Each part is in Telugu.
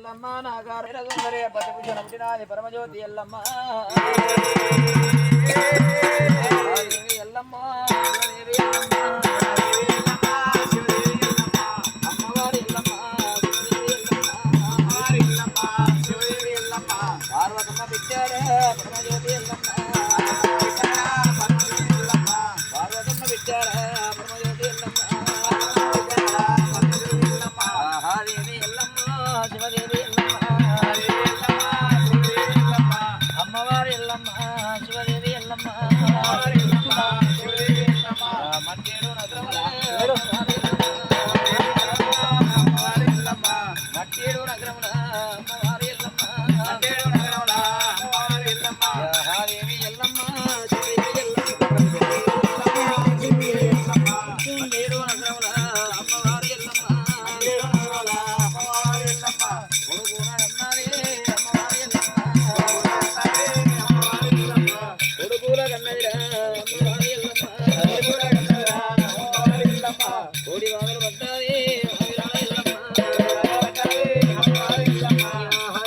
ఎల్లమ్మ నాగార సుందరే పతిభుజన పుట్టినాది పరమజ్యోతి ఎల్లమ్మ ఎల్లమ్మ అమ్మవారి ఎల్లమ్మ పార్వతమ్మ బిడ్డారే పరమజ్యోతి ఎల్లమ్మ పార్వతమ్మ బిడ్డారే పరమజ్యోతి ఎల్లమ్మ దేవి ఎల్లమ్మ శివదేవి ఎల్లమ్మ అమ్మవారి ఎల్లమ్మ శివదేవి ఎల్లమ్మ మట్టేడు నగరముల మట్టేడు నగరముల అమ్మవారి ఎల్లమ్మ దేవి ఎల్లమ్మ శివదేవి ఎల్లమ్మ మట్టేడు నగరముల అమ్మవారి ఎల్లమ్మ కొడుకుల కన్నదిరా అమ్మవారి ఎల్లమ్మ కోడి వాదలు పడ్డాది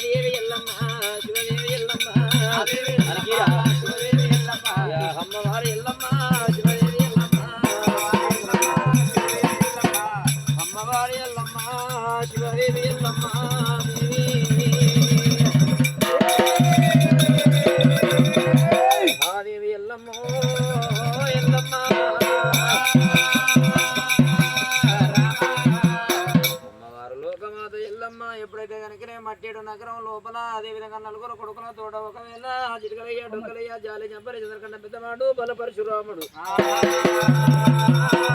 దేవి ఎల్లమ్మ శివదేవి ఎల్లమ్మ అమ్మవారి ఎల్లమ్మ శివదేవి ఎల్లమ్మ అమ్మవారి ఎల్లమ్మ శివదేవి ఎల్లమ్మ దేవి ఎల్లమ్మ ఎల్లమ్మ అమ్మవారు లోకమాత ఎల్లమ్మ ఎప్పుడైతే కనుకనే మట్టేడు నగరం లోపల అదేవిధంగా నలుగురు కొడుకుల తోట ఒకవేళ చిటికలయ్య డొక్కలయ్య జాలి చంపరి చంద్రకండ పెద్దవాడు బల పరశురాముడు